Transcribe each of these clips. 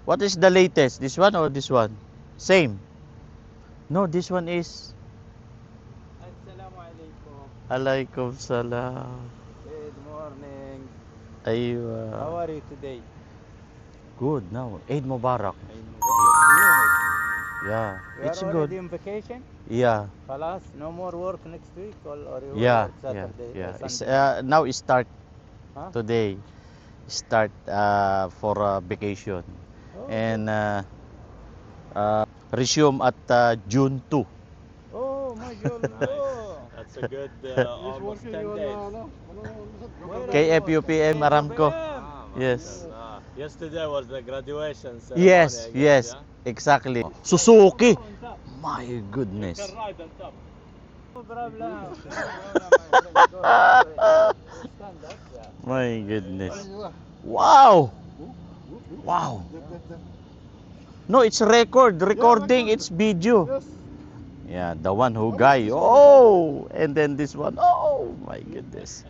What is the latest? This one or this one? Same. No, this one is. Assalamualaikum. Alaikum salam. Good morning. Aywa. How are you today? Good now. Eid Mubarak. Yeah. You It's are good. already on vacation? Yeah. Khalas, no more work next week or you will Yeah. work Saturday Yeah. or It's, Sunday? now it start Huh? today. Start for vacation. Oh, And resume at June 2. oh, mashallah. That's a good almost 10 days. KFUPM Aramco. Yes. Yesterday was the graduation ceremony, Yes, I guess, yes, yeah? exactly. Suzuki. My goodness. Ride on top. No problem. Stand up, yeah. My goodness. Wow. Wow. No, it's recording, it's video. Yeah, the one who guy. Oh, and then this one. Oh, my goodness.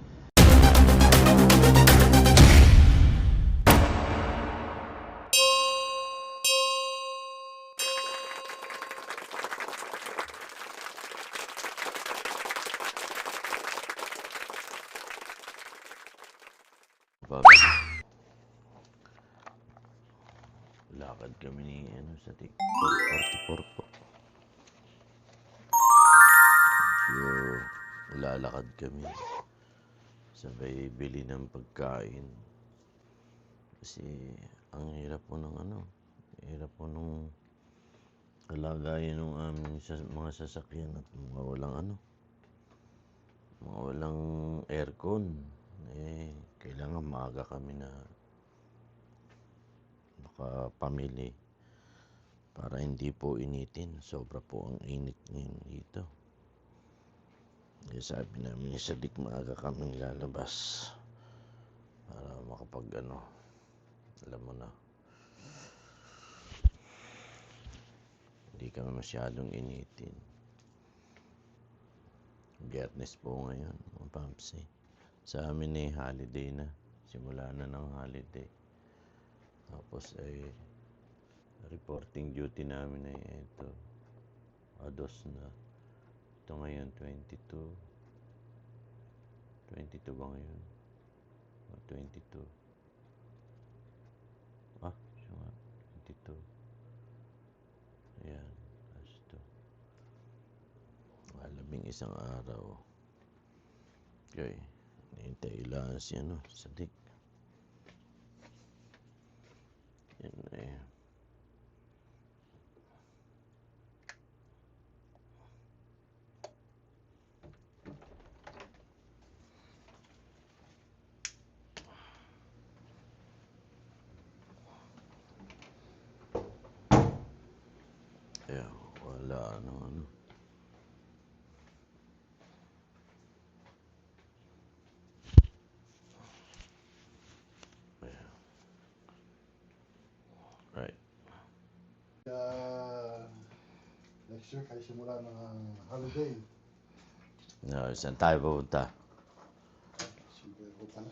Lakad kami ni sa TikTok 44 po. So, lalakad kami. Sabay bili ng pagkain. Kasi ang hirap po ng hirap po nung kalagayan ng aming mga sasakyan at mga walang aircon. Kailangan maaga kami na makapamili para hindi po initin. Sobra po ang init ngayon dito. Kaya sabi namin ni Sadik, maaga kaming lalabas para makapag alam mo na, hindi kami masyadong initin. Biyernes po ngayon, mga Pampsi. Sa amin holiday na. Simula na ng holiday. Tapos reporting duty namin ito. Ados na. Ito ngayon, 22. 22 ba ngayon? 22. Siya nga. 22. Ayan. Asto. 11 araw. Okay. Hintay lang si Sadik. Yan wala Right. Next year kayo simula ng holiday. No, saan tayo pupunta? Siyempre ko pala.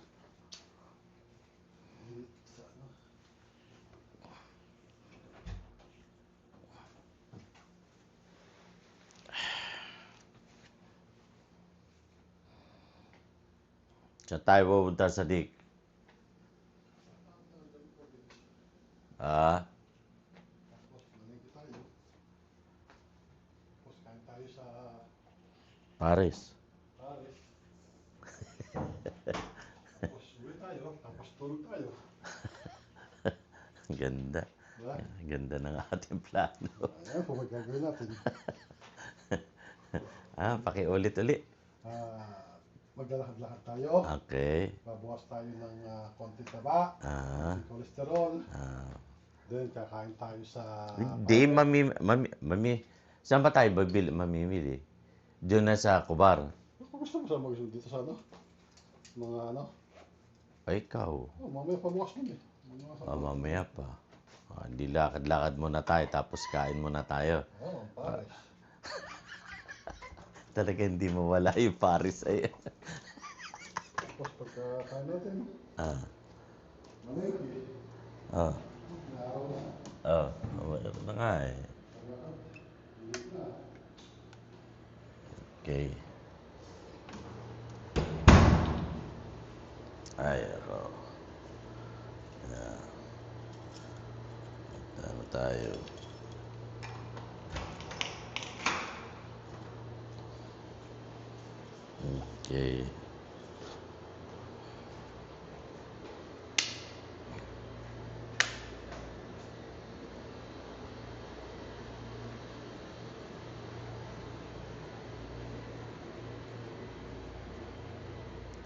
Saan tayo pupunta, Sadik? Tapos malingki tayo. Tapos kain tayo sa Paris. Paris. Tapos uwi tayo. Tapos tulog tayo. Ganda. Diba? Ganda ng ating plano. Ayan po magagawin natin. Pakiulit-ulit. Maglalakad-lakad tayo. Okay. Babawas tayo ng konti taba. Konti cholesterol. Then kakain tayo sa... Hindi, mami. Saan ba tayo mamimili? Doon na sa Kubar. Kung gusto mo sa mag-zoom dito sa mga Ay, ikaw. mamaya pabukas mo Mamaya pa. Hindi lakad-lakad muna tayo, tapos kain muna tayo. Paris. Talaga hindi mawala yung Paris ay. Tapos pagkakain natin, malingki. Oh. Araw na. Oh, mayroon na nga eh. Okay. Ay, ako. Ano tayo? Okay.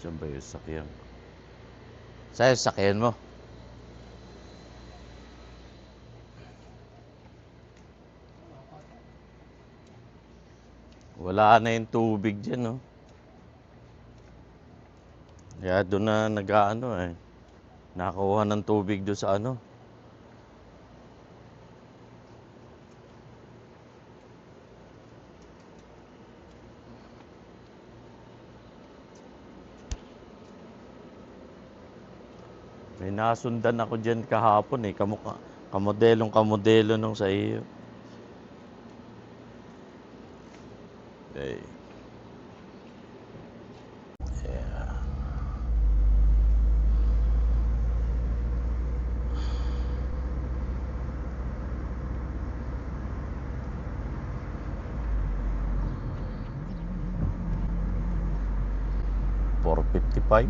Saan ba yung sakyan? Saan yung sakyan mo? Wala na yung tubig dyan, no? Kaya doon na nag-ano eh. Nakakuha ng tubig doon sa ano. May nasundan ako dyan kahapon eh. Kamodelong nung sa iyo. Okay. Yeah. $4.55.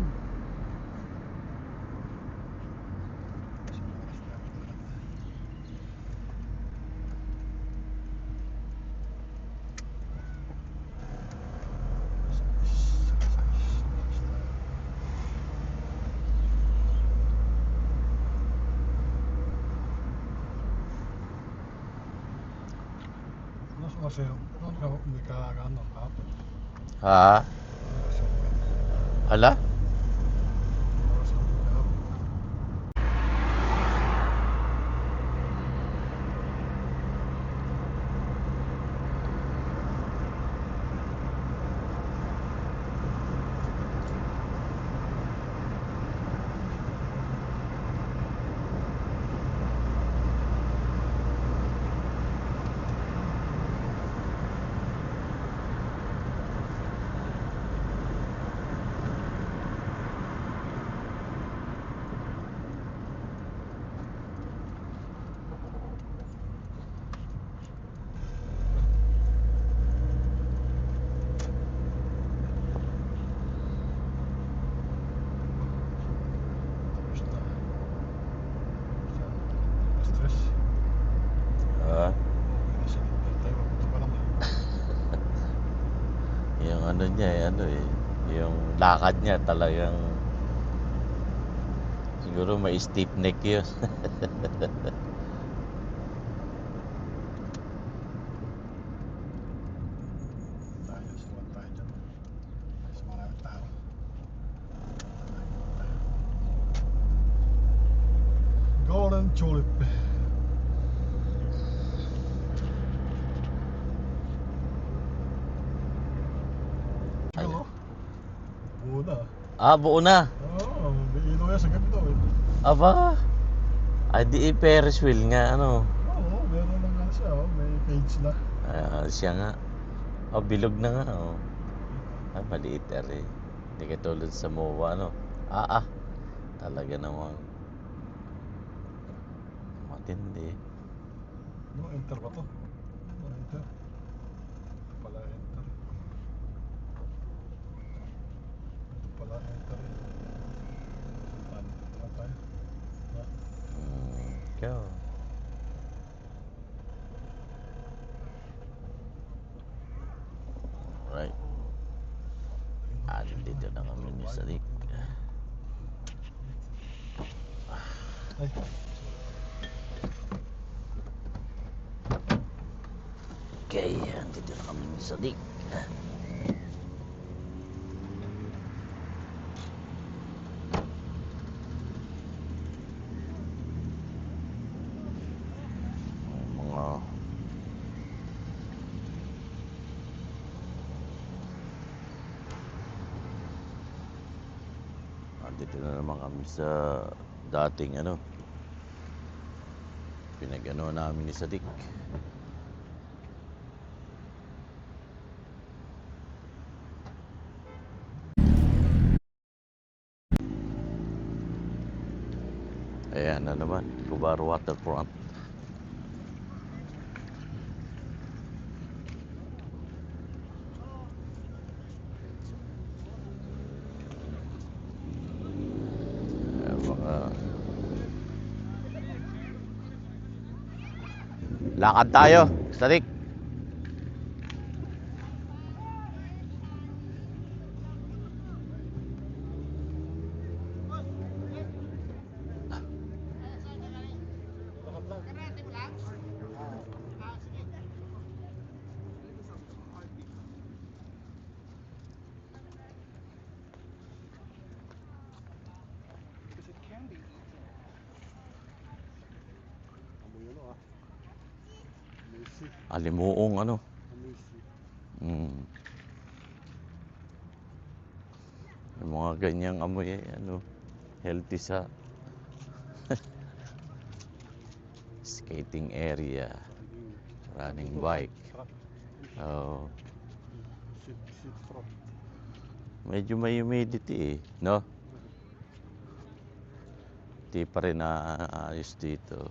Mas kasi, hindi ka ano, kapit. Ha? Ala? Stress. Ha? Nasa tayo, papunta pa lang. Yung ano niya eh, ano eh. Yung lakad niya talagang siguro may stiff neck yun. Tayo, suwan tayo dyan. Mas maraming tao. Golden Tulip. Hello? Buo na. Buo na. Oo, may ilaw yan sa gabi daw eh. Aba. Ay, di Ferris wheel nga, ano. Oo, meron na nga siya, may page na. Siya nga. Bilog na nga, oh. Maliit eh. Hindi katulad sa MOA, ano. Talaga namang matindi. No, enter ba to? No, enter. Ito pala enter. Ito pala enter. Saan tayo? Ha? Ikaw. Right. Dito na kami ni Salik. Ay. Okay, dito na kami ni Salik. Dito na naman kami sa dating ano, pinag-ano namin ni Sadik. Ayan na naman, Gubar Waterfront. Ayan, lakad tayo, Sadik. Alimuong ano. Yung mga ganyang amoy ano, healthy sa skating area, running bike. Oh. Medyo may humidity no? Di pa rin naayos dito.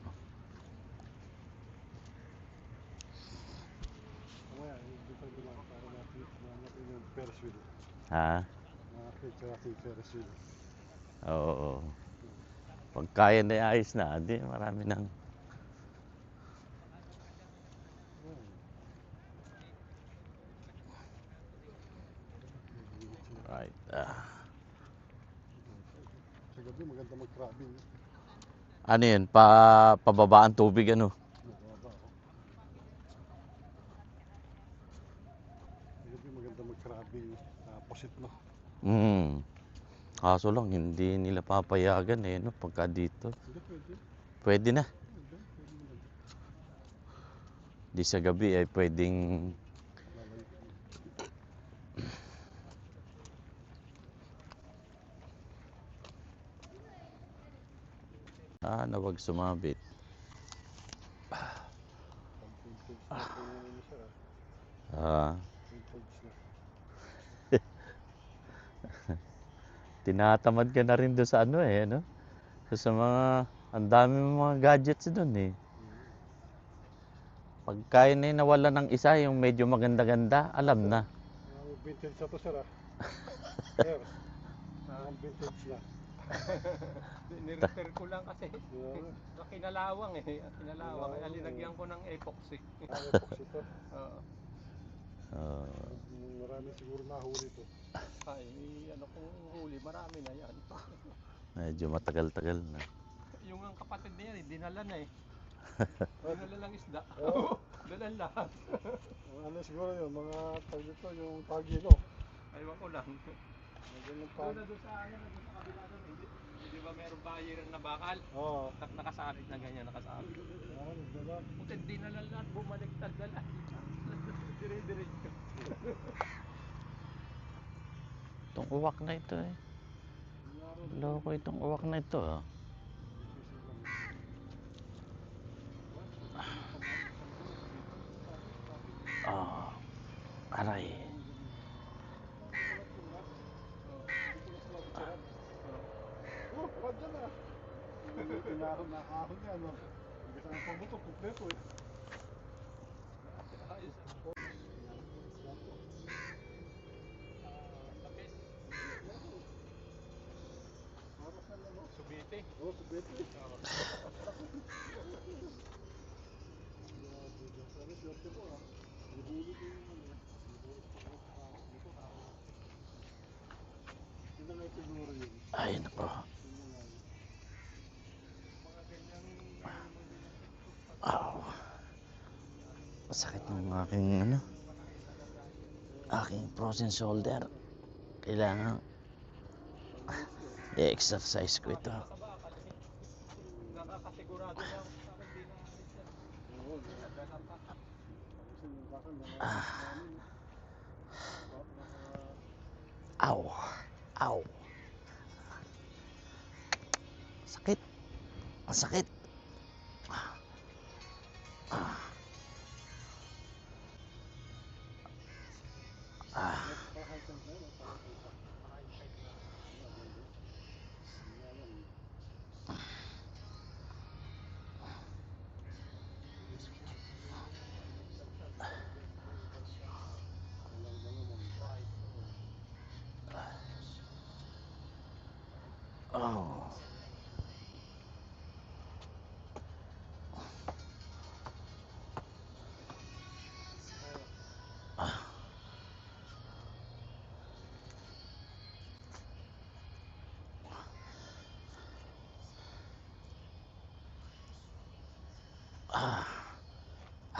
Ha? Oo. Pag kaya na ayos na, di marami nang right. Sa gabi maganda mag-crabbing. Ano yun? Pababa ang tubig ano? Sa gabi maganda mag-crabbing. Posit no. Kaso lang, hindi nila papayagan no? Pagka dito. Hindi pwede. Pwede na. Pwede naman. Di sa gabi ay pwedeng na wag sumabit. Tinatamad ka na rin doon sa ano no? Sa mga, ang dami mga gadgets doon Pagkain na nawala ng isa, yung medyo maganda-ganda, alam na. Vintage na to, sir. Sir, vintage na. Nirepair ko lang kasi. Kinalawang Kinalawang. Kaya linagyan ko ng epoxy. Epoxy to. Oo. Marami siguro nahuli to. Ay, ano kung huli, marami na yan. Medyo matagal-tagal na. Yung ang kapatid niya, dinala na dinala lang isda. Dalan lahat. Ano siguro yun, mga tag dito, yung tagino. Aywan ko lang. Doon sa kabila doon, hindi ba meron bayer na bakal? Oo. Nakasarit na ganyan, nakasarit. Puti dinala lahat, bumaliktad dala. Dire-diretso. Itong uwak na ito Loko itong uwak na ito Aray. Wadyan na. Tinahon na kahon yan. Hanggang ang pabuto, kumpleto Subite. Subite. Ay, nako. Masakit ng aking aking frozen shoulder. Kailangan i-exercise ko ito. Nakakasigurado na ako sa akin, di na Aw. Aw. Sakit. Ang sakit. Oh. Ah.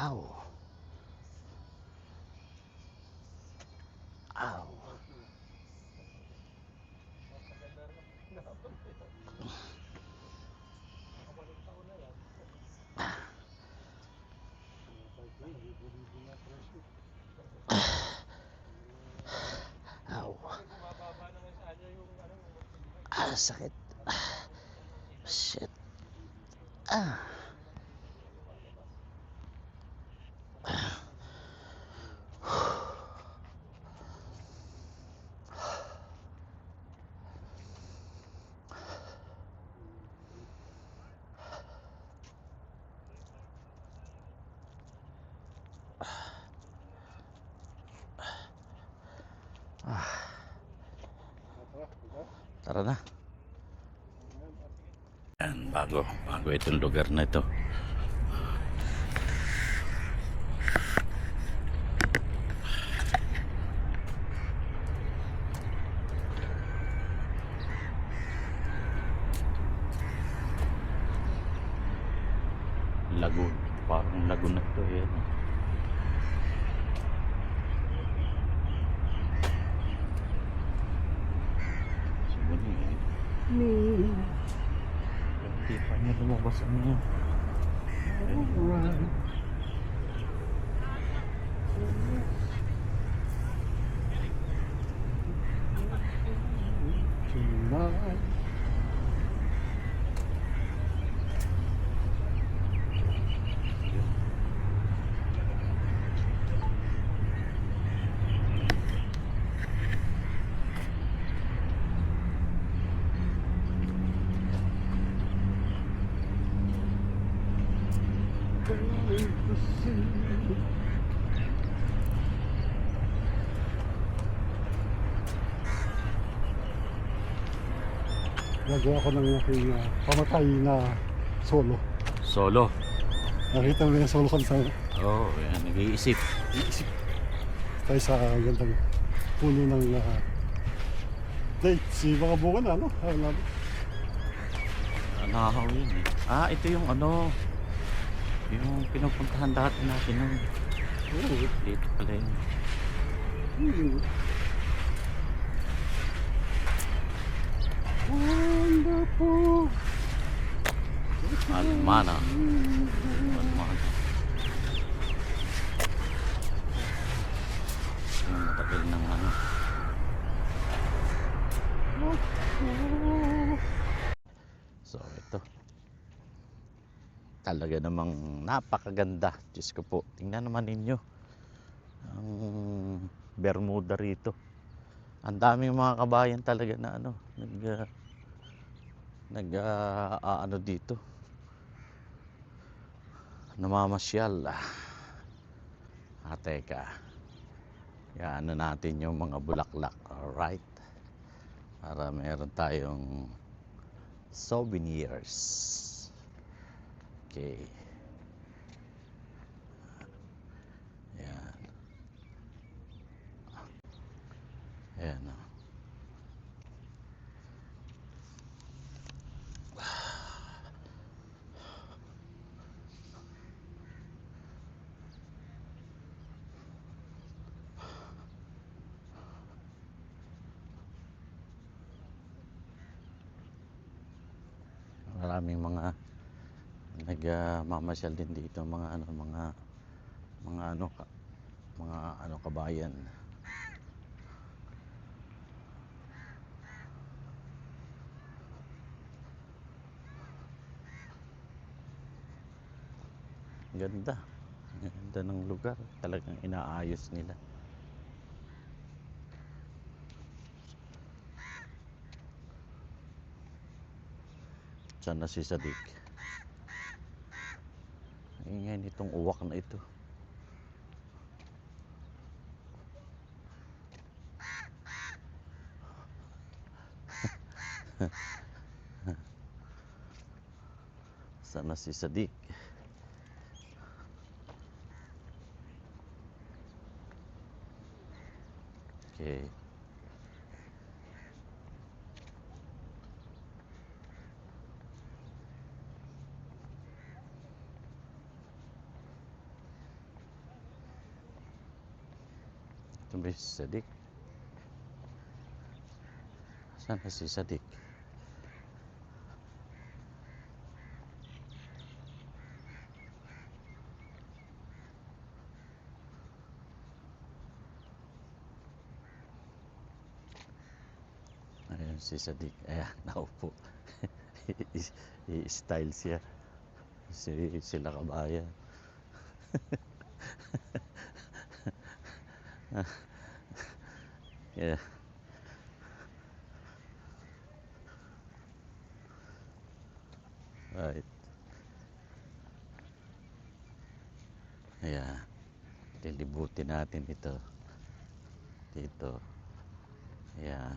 Ow. Ow. Ow. Bumababa naman sa kanya yung ano, yung oxygen. Ah, sakit. Shit. Ah. Tara na. Yan, bago itong lugar na ito. Lagoon, parang lagoon na ito yan. Hindi pa niya lumabas ang niya. Nagawa ko ng aking pamatay na solo. Solo. Nakita mo yung solo ko sa Oo, yan, nag-iisip. isip. Tayo sa gandang puno ng dates. Si mga bunga na, ano? Nahahaw yun eh. Ah, ito yung ano, yung pinupuntahan dati natin nun. Dito pala yun. Wonderful. Almana. Almana. Yung matagal ng ano. So ito. Talaga namang napakaganda. Diyos ko po. Tingnan naman ninyo. Ang Bermuda rito. Ang daming mga kabayan talaga na ano. Ano dito. Namamasyal. Teka. Ano natin yung mga bulaklak. Alright. Para meron tayong souvenirs. Okay. Yan. Ayan. Maraming mga nagmamasyal din dito, mga kabayan. Ganda. Ganda ng lugar. Talagang inaayos nila. Sana si Sadik. Ingay nitong uwak na ito. Sana si Sadik. Okay. Ito ba si Sadik? Sana si Sadik? Ayan si Sadik. Ayan, naupo. I-style siya. Sila kabayan. Yeah. Right. Ayan. Lilibutin natin ito. Dito. Ayan.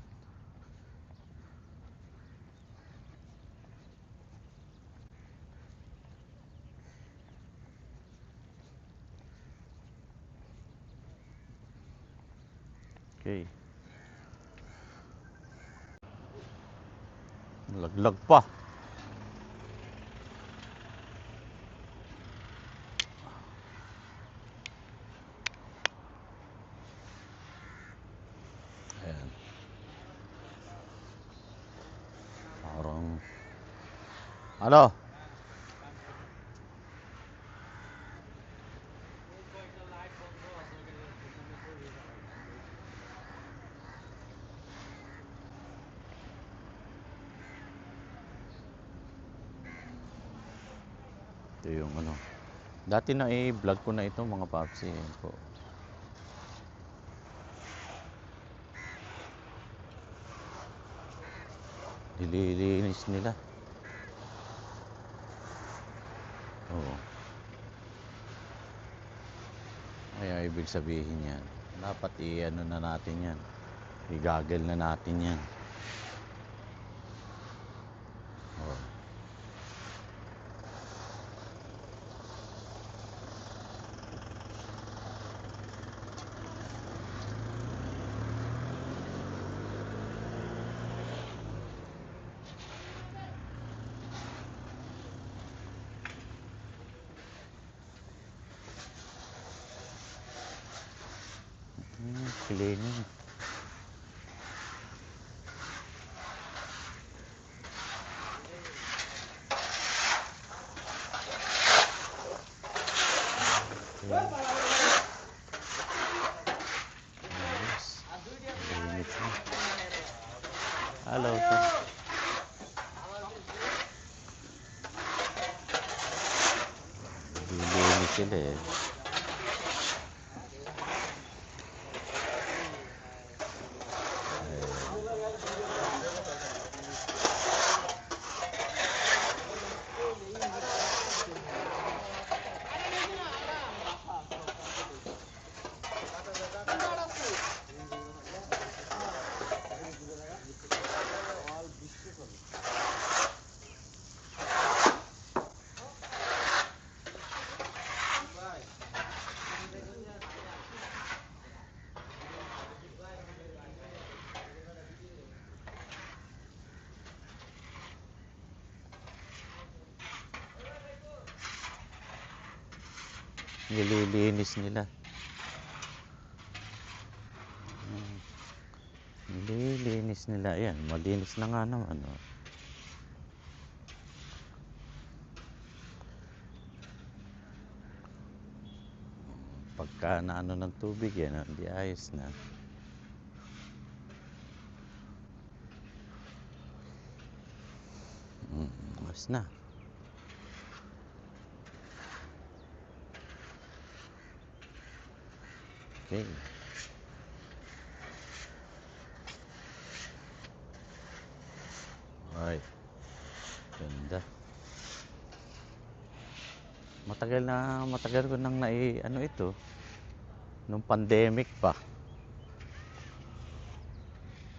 Okay. Laglag pa. Ayan. Parang ano? Ito yung ano. Dati na i-vlog ko na ito mga papsi. Ayan po. Nililinis nila. Oo. Kaya ibig sabihin yan. Dapat i-ano na natin yan. I-gaggle na natin yan. Oo. Cleaning. Hello. Lilinis sila eh. Nililinis nila. Nililinis nila. Ayan, malinis na nga naman. Oh. Pagka naano ng tubig yan, hindi ayos na. Ayos na. Okay. Alright. Ganda. Matagal ko nang ano ito. Nung pandemic pa.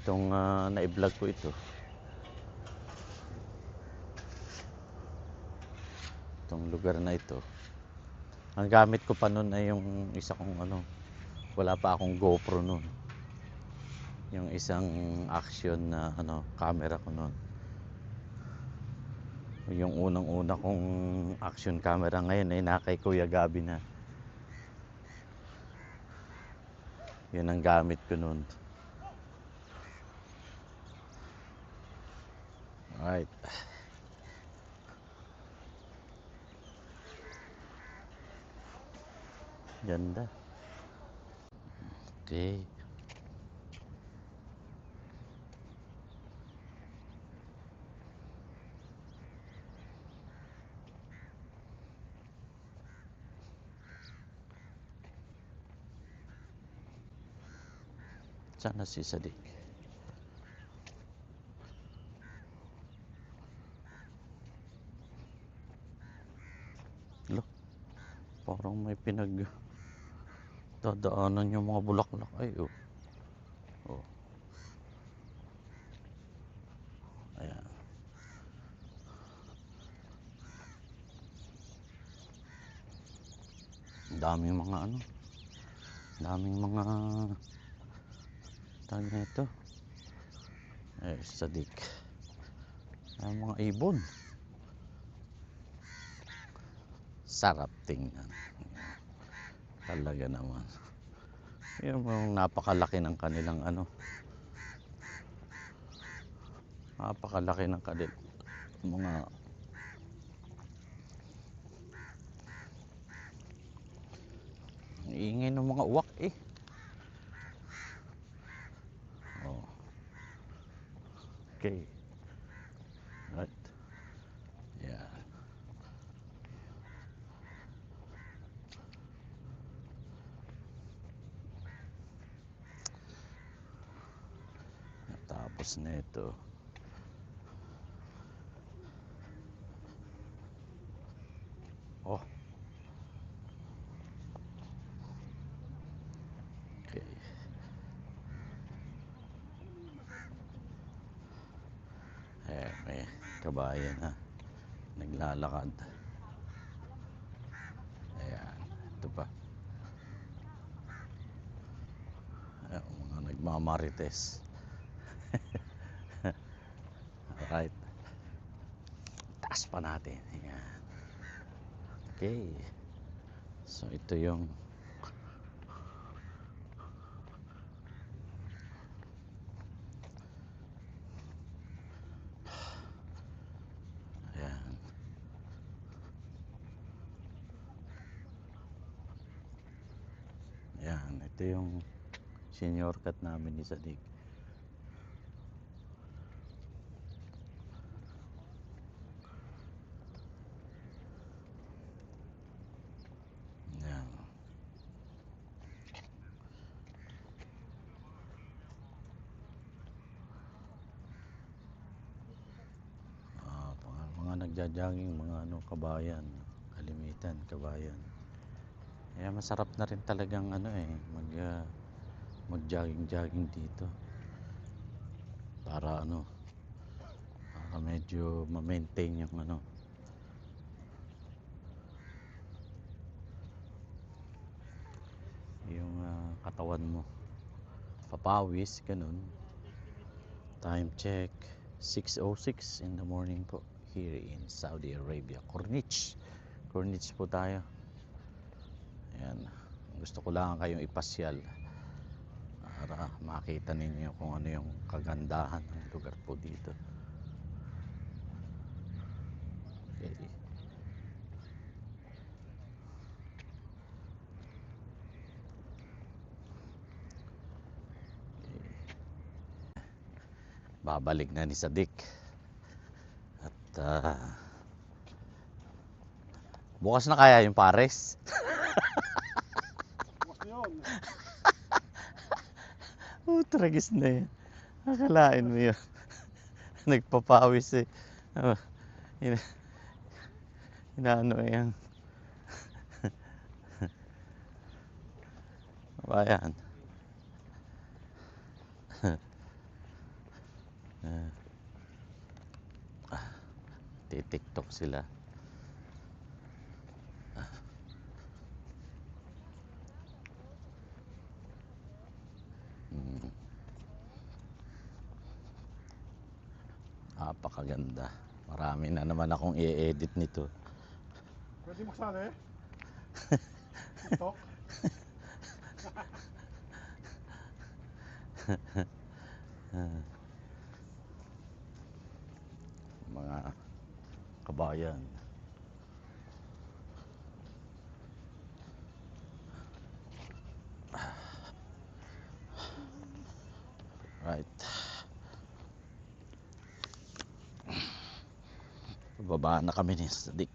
Itong na-vlog ko ito. Itong lugar na ito. Ang gamit ko pa noon ay yung isa kong wala pa akong GoPro noon. Yung isang action na camera ko noon. Yung unang-una kong action camera ngayon ay kay Kuya Gabi na. Yun ang gamit ko noon. Alright. Ganda. Okay. Sana si Sadik. Look, parang may dadaanan yung mga bulaklak. Ay, oh. Oh. Ayan. Daming mga daming mga tawag na ito. Sadik. Ang mga ibon. Sarap tingnan. Talaga naman. Yung napakalaki ng kanilang napakalaki ng kanilang mga ingay ng mga uwak eh. Oh. Okay. Right. Yeah. Tapos na ito. Oh. Okay. May kabayan na naglalakad. Ayan. Ito pa. Ayan, mga nagmamarites. Alright. Taas pa natin. Ayan. Okay. So ito yung ayan. Ayan. Ito yung senior cut namin ni Sadik. Nagja-jogging mga kabayan, kalimitan kabayan. Kaya masarap na rin talagang mag-jogging dito. Para para medyo ma-maintain yung yung katawan mo. Papawis ganun. Time check 6:06 in the morning po. Here in Saudi Arabia, Corniche po tayo. Ayan. Gusto ko lang kayong ipasyal para makita ninyo kung ano yung kagandahan ng lugar po dito. Okay. Babalik na ni Sadik. At bukas na kaya yung pares? Bukas na yun. Tragis na yan. Akalain mo yun. Nagpapawis eh. Oh, ina- inaano yan. Bayan. TikTok sila. Napakaganda. Marami na naman akong i-edit nito. Pwede magsali? TikTok? Mga kabayan. Right. Bababa na kami ni Sadik.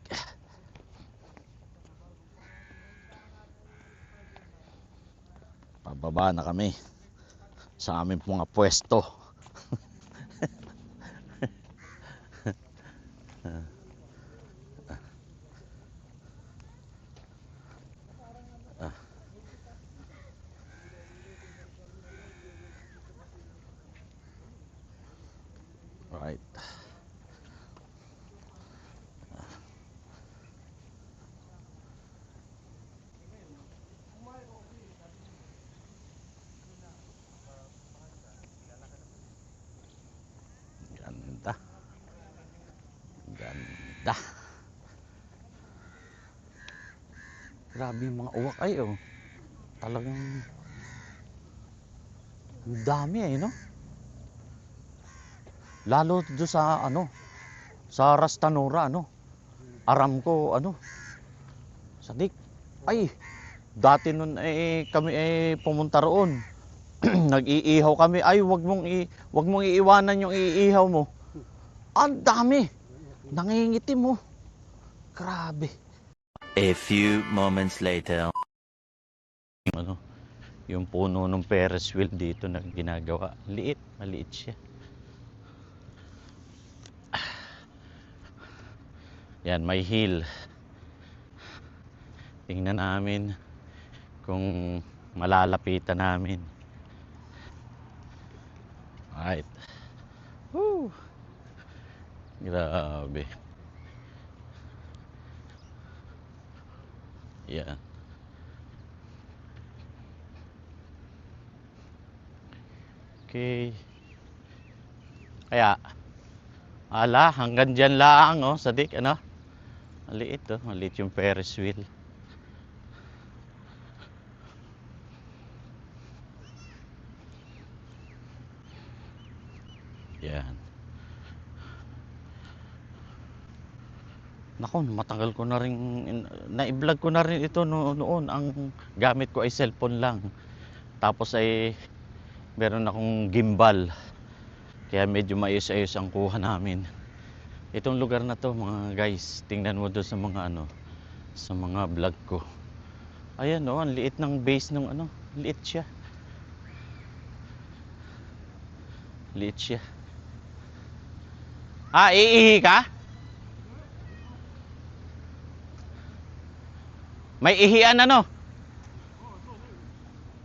Pababa na kami sa aming mga pwesto. Right. Ganda. Ganda. Grabe yung mga uwak ay oh. Talagang ang dami eh no. Lalo do sa ano sa Rastanura ano. Aramco ano. Sadik. Ay, dati nun eh kami eh pumunta roon. Nag-iihaw kami. Ay, wag mong iiwanan yung iihaw mo. Ang dami. Nangingitim mo. Grabe. A few moments later. Ano, yung puno ng Ferris wheel dito na ginagawa. Maliit siya. Yan, may hill. Tingnan namin kung malalapitan namin. Right. Woo! Grabe. Yan. Okay. Kaya, hanggang dyan lang, oh, Sadik, ano? Maliit, oh. Maliit yung Ferris wheel. Yan. Naku, matagal ko na rin, na-vlog ko na rin ito noon. Ang gamit ko ay cellphone lang. Tapos ay, meron akong gimbal. Kaya medyo maayos-ayos ang kuha namin. Itong lugar na to mga guys, tingnan mo doon sa mga ano, sa mga vlog ko. Ayan oh, ang liit ng base ng ano, liit siya. Liit siya. Iihi ka? May ihian ano?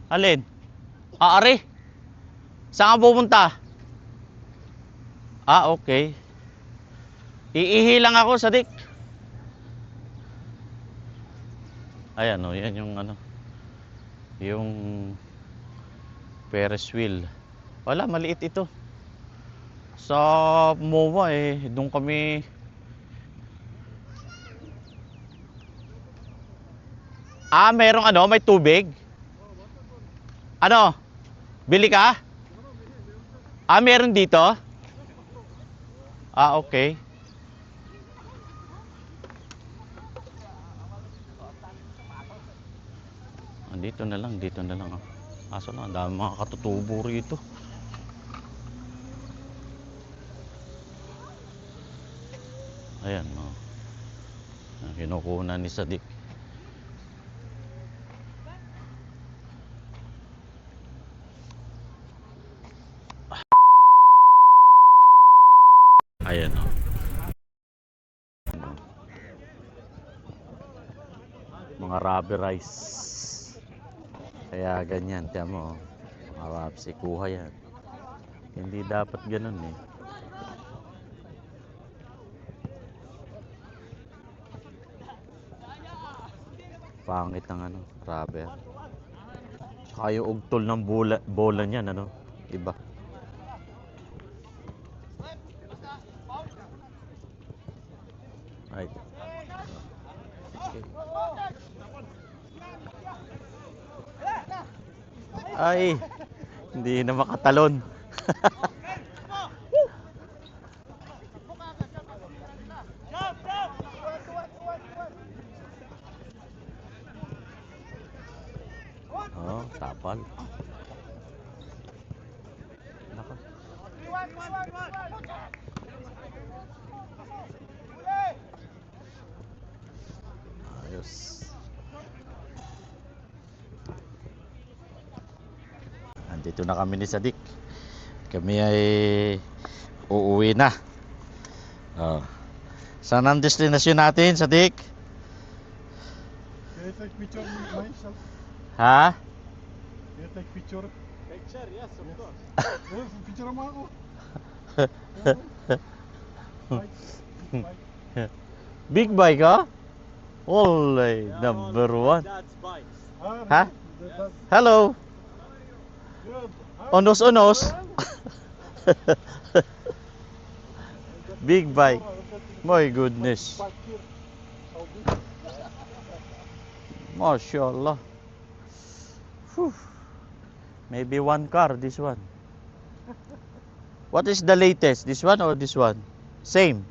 Alin? Ari? Saan ka pupunta? Okay. Iihi lang ako, Sadik. Ayan o, yan yung ano. Yung Ferris wheel. Wala, maliit ito. Sa MOA eh, doon kami. Merong ano, may tubig? Ano? Bili ka? Meron dito? Okay. Dito na lang oh. Aso na, dami mga katutubo rito. Ayan, oh. Kinukunan ni Sadik. Mga rubberized. Kaya ganyan, tiyan mo. Mga rubs, ikuha yan. Hindi dapat ganun eh. Pangit ng ano, rubber. Saka yung ugtol ng bola niyan, ano, iba. Right. Okay. Ay, hindi na makatalon. Oh, tapal. Nako. Ayos. Andito na kami ni Sadik. Kami ay uuwi na. Oh. Saan ang destinasyon natin, Sadik? Can you take picture with myself? Ha? Can you take picture? Picture, yes, of course. Yes, picture mo ako. Big bike, ha? Olay, Yeah, number all one. Dad's bikes. Ha? Hello. Onos-onos. Big bike. My goodness. MashaAllah. Whew. Maybe one car, this one. What is the latest? This one or this one? Same.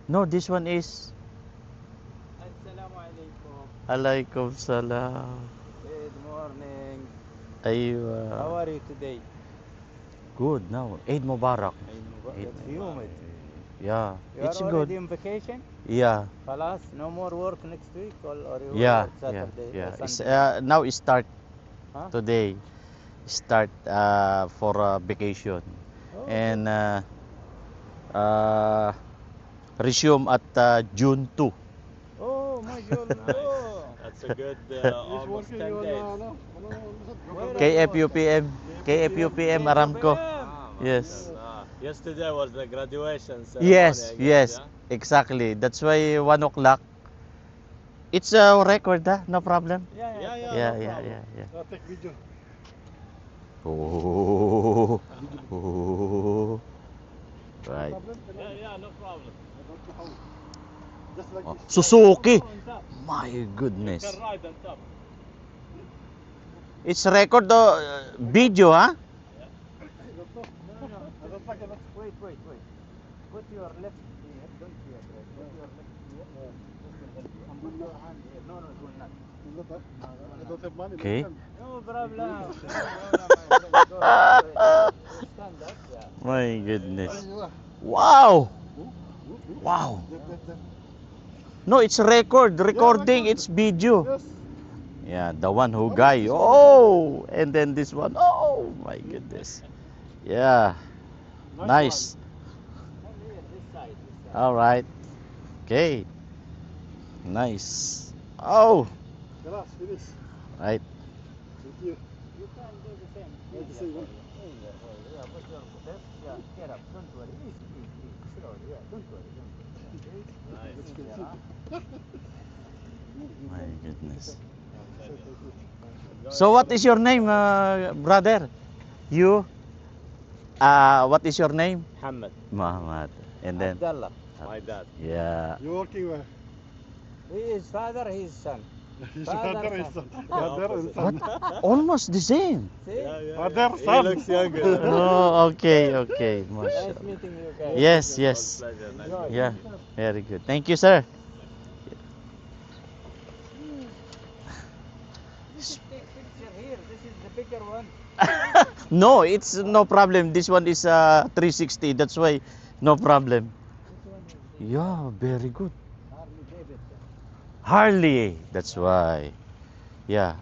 No, this one is. Assalamualaikum. Alaikum salam. Good morning. Aywa. How are you today? Good now. Eid Mubarak. Eid That's you, mate. Yeah, You it's are already good. on vacation? Yeah, Khalas, no more work next week or you yeah, work yeah, Saturday yeah. or It's, Sunday? now it start Huh? today. Start for vacation Oh, and resume at June 2. oh, my God. Oh. That's a good He's almost working 10 on days. Where are KFUPM, KFUPM Aramco. Ah, Yes. Yesterday was the graduation ceremony. Yes, I guess, yes, yeah? exactly. That's why 1 o'clock. It's a record, no problem. Yeah, Yeah, Yeah, no yeah, problem. yeah. Take video. Oh, oh. Right. Yeah, no problem. Just like Oh, this. Suzuki. On top. My goodness. You can ride on top. It's record video, huh? Wait. Put your left here. Don't be afraid. Put your left here. And put your hand here. No, do not. I don't have money. Okay. No problem. No problem, my friend. Go. Stand up. Yeah. My goodness. Wow. Wow. No, it's recording, it's video. Yes. Yeah, the one who guy. Oh, and then this one. Oh, my goodness. Yeah, nice. Only here, this side. All right. Okay. Nice. Oh, Class, finish. right. Thank you. You can do the same. Yeah, the same one. Yeah, put your left. Yeah, get up. Don't worry. Easy. Slowly. Yeah, don't worry. Let's Easy, continue. huh? My goodness. So what is your name, brother? You? What is your name? Muhammad. Muhammad. And then, Abdullah. My dad. yeah. You working where? He is father, he is son. His Father, father is son. father and son. Almost the same. See? Father, He son. looks younger. Oh, okay, okay. Nice Mashallah. meeting you guys. Yes, yes. Pleasure. Nice Enjoy. Yeah, very good. Thank you, sir. You should take picture here. This is the bigger one. No, it's no problem. This one is 360. That's why no problem. Which one is this? Yeah, very good. Harley Davidson. Harley. That's why. Yeah.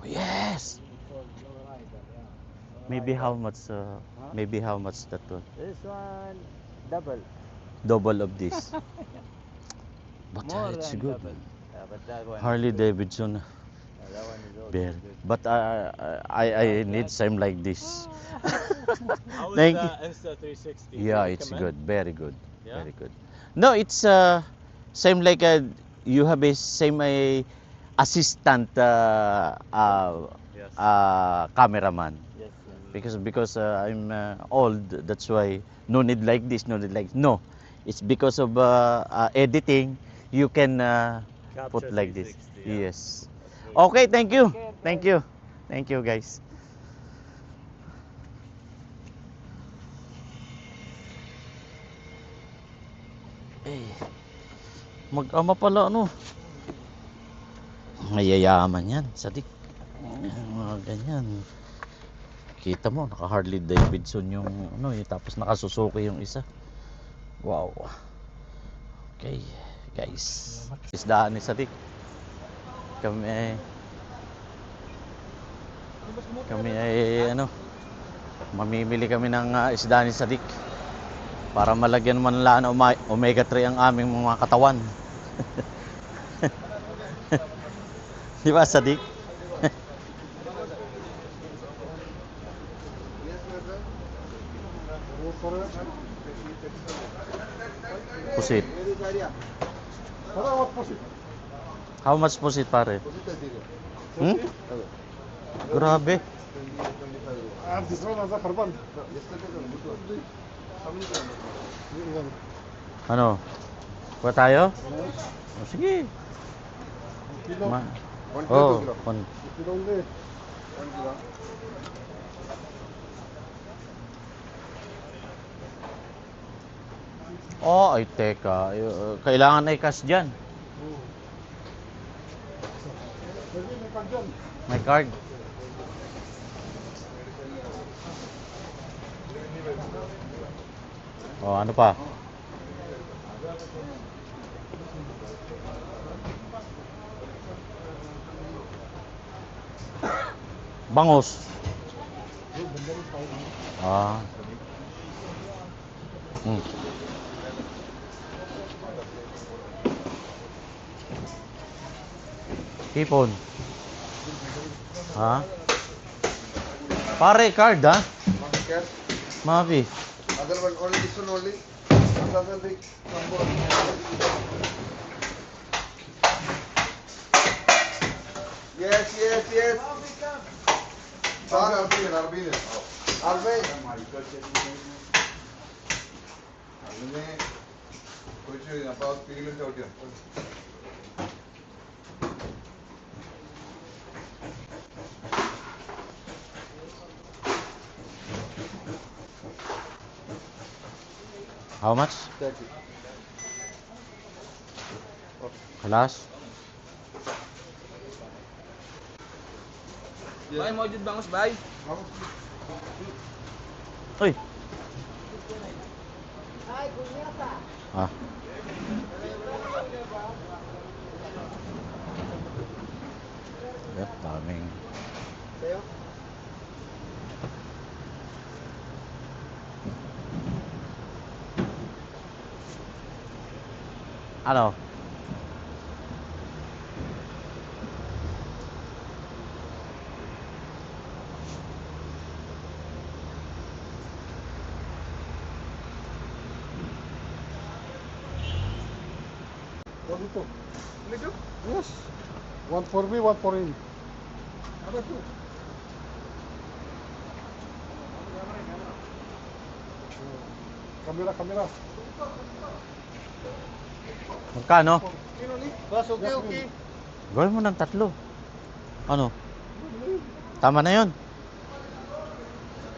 Yes. Called lowrider, yeah. Maybe Lowrider. how much? Maybe how much that one? This one double. Double of this. But More it's than good. double. but that one. Harley Davidson. That one is also Very. good. But I need same like this. How is Thank the you. Insta 360? Yeah, You it's recommend? good. Very good. Yeah? Very good. No, it's same like you have a same assistant Yes. cameraman. Yes. Because I'm old, that's why no need like this, no need like no. It's because of editing, you can put Capture like this. 360, yeah? Yes. That's very Okay, good. thank you. Thank you. Thank you, guys. Eh, mag-ama pala ano. Mayayaman yan, sadik. Mga ganyan. Kita mo, naka Harley Davidson yung ano, tapos naka Suzuki yung isa. Wow. Okay, guys. Isdaan ni Sadik. Kami ay ano, mamimili kami ng isda ni Sadik para malagyan man lang ng omega 3 ang aming mga katawan. Di ba, Sadik? Pusit. How much pusit, pare? Hmm? Grabe. This one has a carbon. Ano? Kuha tayo? O, sige. Ma oh, on. Oh, ay teka. Kailangan ay cash dyan. May card. Oh, ano pa? Bangus. Ah. Hmm. Hipon. Ha? Pare, card ha? Mavi. Other one only this one only. Another big number. Yes. Sir, Arbin. कुछ पास पीले से उठिया How much? 30. Kalas? Bay, mo jud bangus, bay. Uy! Ah. Yep, daming. Ano? What ito? Yes. One for me, one for him. Camera. Magkano? बस okay. Gawin mo ng 3. Ano? Tama na yun.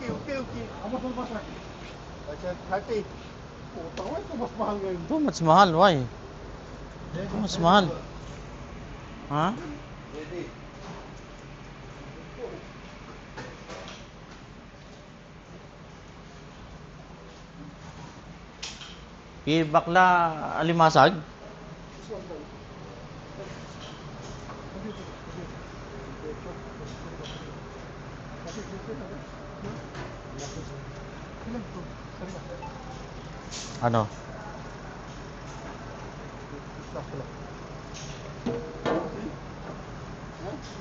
Okay. How much was that? I said 30. Puta, why ito mas mahal ngayon? Too much mahal, why? Too much mahal. Ha? Bakla alimasag? Ano?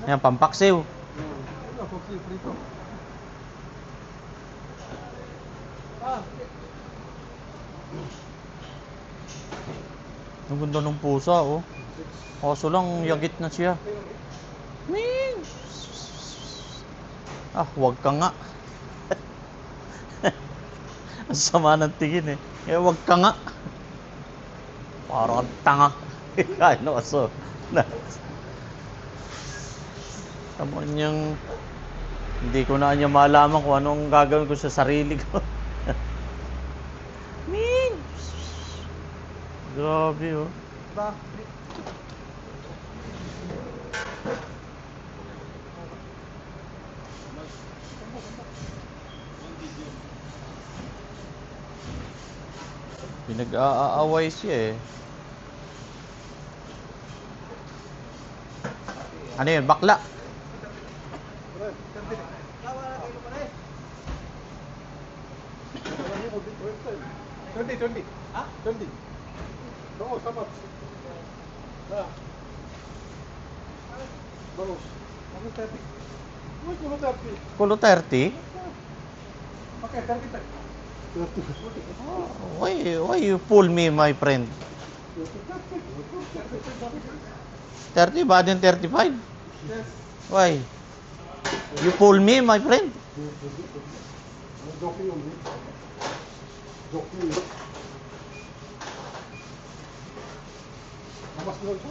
Yan, pampaksiw. Ano, paksiw, prito. Ang ganda ng pusa, oh. Kaso lang, yagit na siya. Ming! Ah, wag ka nga. Ang sama ng tingin eh. Eh, wag ka nga. Parang tanga. Ay, no, so. Tama niyang... Hindi ko na niya malaman kung anong gagawin ko sa sarili ko. Ming! Grabe, oh. Pinag-aaway siya eh. Ano yun? Bakla? Twenty. Ha? 20. Oo, sapat. Bagus. Ano 30? Uy, kulo 30. Kulo 30? Okay, 30. Why you fool me, my friend? 30 ba din 35? Why? You fool me, my friend? Joking only. Joking. Namas na ito.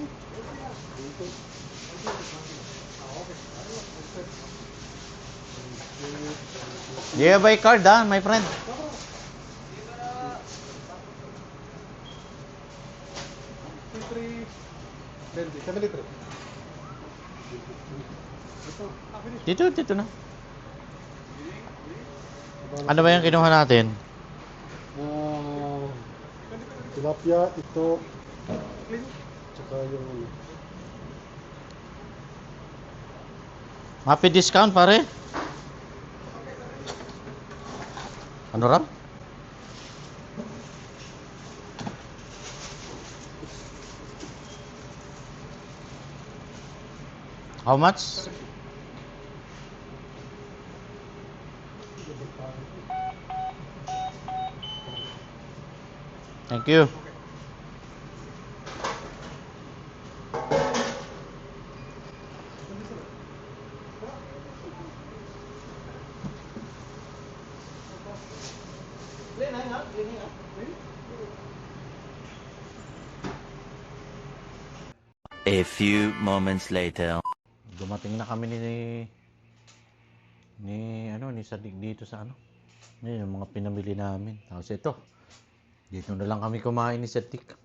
Do you have a card, my friend? Dito na. Ano ba yung kinuha natin? Tilapia, ito. Tsaka yung... Happy discount, pare. Ano raw? How much? Thank you. A few moments later. Dumating na kami ni Sadik dito sa ano. Ngayon, yung mga pinamili namin. Tapos ito, dito na lang kami kumain ni Sadik.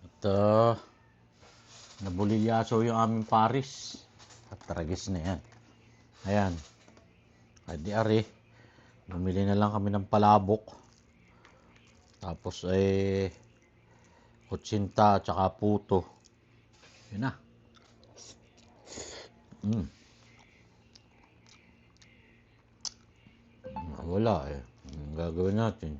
At nabulilyaso yung aming Paris. At tragis na yan. Ayan. Adi ari. Bumili na lang kami ng palabok. Tapos kutsinta at saka puto. Yun na. Wala eh. Ang gagawin natin?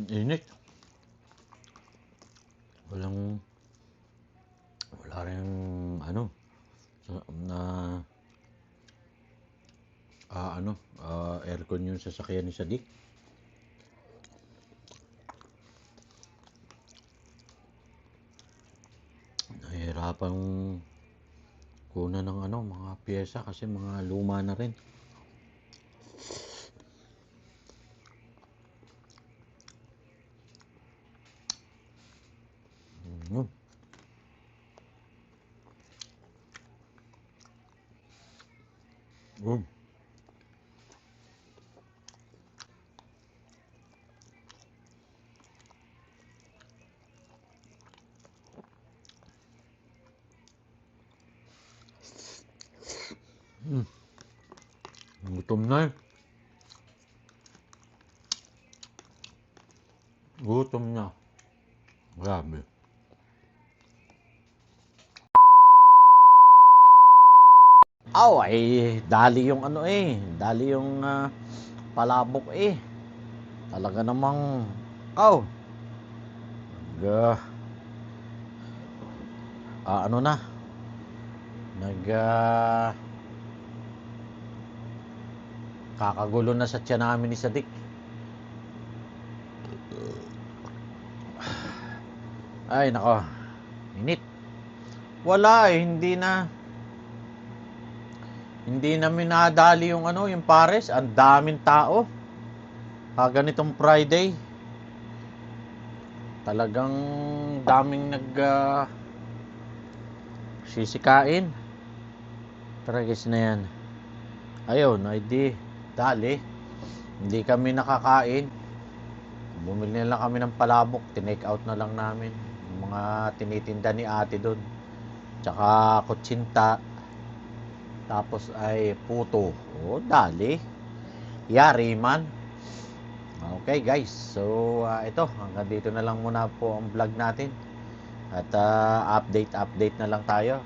Init. Wala rin ano aircon yung sasakyan ni Sadik. Nahihirapan kunan ng mga pyesa kasi mga luma na rin. Gutom na eh. Gutom na. Grabe. Ay, dali yung ano dali yung palabok Talaga namang, ano na, kakagulo na sa tiyan namin ni Sadik. Ay, nako, init. Wala hindi namin nadali yung yung pares. Ang daming tao. Ganitong Friday. Talagang daming sisikain. Tragis na yan. Ayun, di dali. Hindi kami nakakain. Bumili na lang kami ng palabok. Tinake out na lang namin. Yung mga tinitinda ni ate doon. Tsaka kutsinta. Tapos ay puto. Dali. Yari man. Okay guys. So ito. Hanggang dito na lang muna po ang vlog natin. At update na lang tayo.